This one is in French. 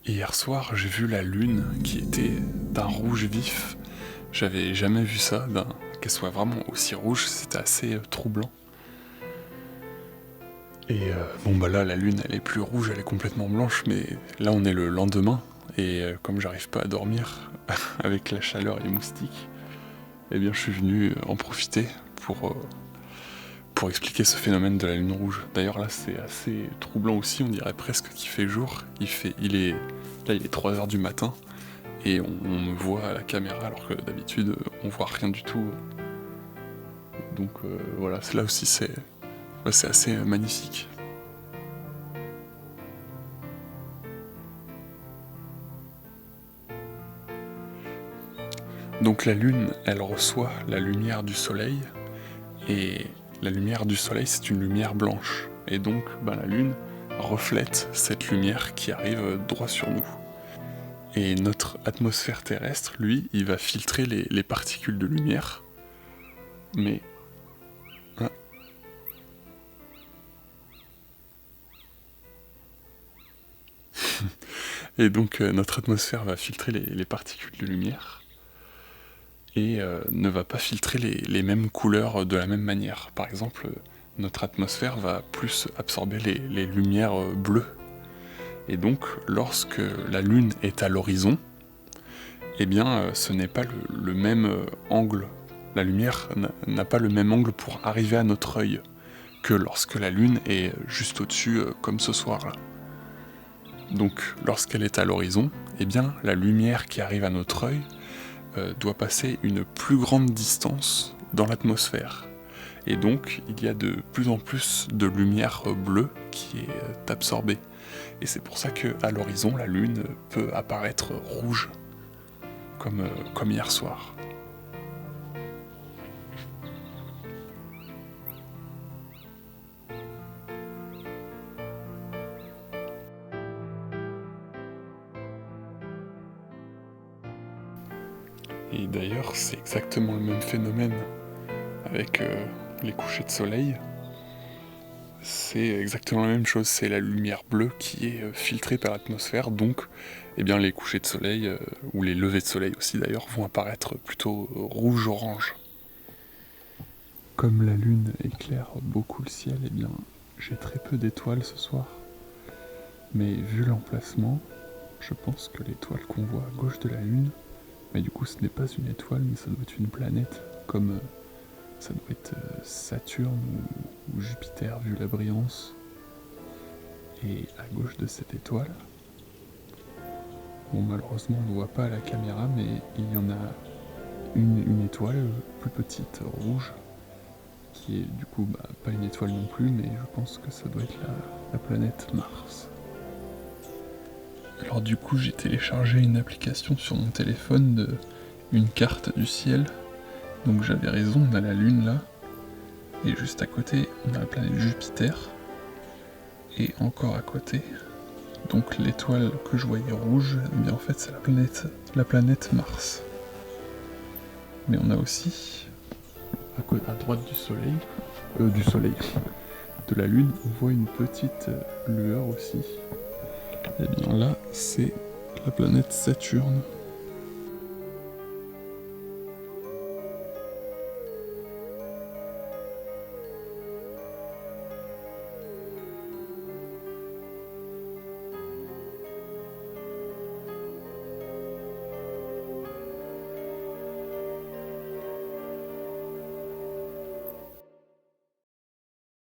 Et hier soir, j'ai vu la lune qui était d'un rouge vif. J'avais jamais vu ça, qu'elle soit vraiment aussi rouge, c'était assez troublant. Et bon bah là, la lune, elle est plus rouge, elle est complètement blanche, mais là on est le lendemain, et comme j'arrive pas à dormir avec la chaleur et les moustiques, eh bien je suis venu en profiter pour expliquer ce phénomène de la lune rouge. D'ailleurs là c'est assez troublant aussi, on dirait presque qu'il fait jour. Il est 3h du matin et on me voit à la caméra alors que d'habitude on voit rien du tout. Donc voilà, là aussi c'est assez magnifique. Donc la lune, elle reçoit la lumière du soleil, et la lumière du soleil c'est une lumière blanche. Et donc la lune reflète cette lumière qui arrive droit sur nous. Et notre atmosphère terrestre, lui, il va filtrer les particules de lumière. Mais... Ah. Et donc notre atmosphère va filtrer les particules de lumière. Et ne va pas filtrer les mêmes couleurs de la même manière. Par exemple, notre atmosphère va plus absorber les lumières bleues. Et donc, lorsque la lune est à l'horizon, eh bien, ce n'est pas le même angle. La lumière n'a pas le même angle pour arriver à notre œil que lorsque la lune est juste au-dessus, comme ce soir-là. Donc, lorsqu'elle est à l'horizon, eh bien, la lumière qui arrive à notre œil doit passer une plus grande distance dans l'atmosphère. Et donc, il y a de plus en plus de lumière bleue qui est absorbée. Et c'est pour ça qu'à l'horizon, la lune peut apparaître rouge, comme hier soir. Et d'ailleurs, c'est exactement le même phénomène avec les couchers de soleil. C'est exactement la même chose, c'est la lumière bleue qui est filtrée par l'atmosphère, donc eh bien, les couchers de soleil, ou les levées de soleil aussi d'ailleurs, vont apparaître plutôt rouge-orange. Comme la lune éclaire beaucoup le ciel, eh bien, j'ai très peu d'étoiles ce soir. Mais vu l'emplacement, je pense que l'étoile qu'on voit à gauche de la lune, mais du coup ce n'est pas une étoile, mais ça doit être une planète, comme ça doit être Saturne ou Jupiter vu la brillance. Et à gauche de cette étoile, bon malheureusement on ne voit pas à la caméra, mais il y en a une étoile plus petite, rouge, qui est du coup pas une étoile non plus, mais je pense que ça doit être la planète Mars. Alors du coup j'ai téléchargé une application sur mon téléphone une carte du ciel. Donc j'avais raison, on a la lune là, et juste à côté on a la planète Jupiter, et encore à côté, donc l'étoile que je voyais rouge, eh bien en fait c'est la planète Mars. Mais on a aussi, à droite du soleil, de la lune, on voit une petite lueur aussi. Et bien là c'est la planète Saturne.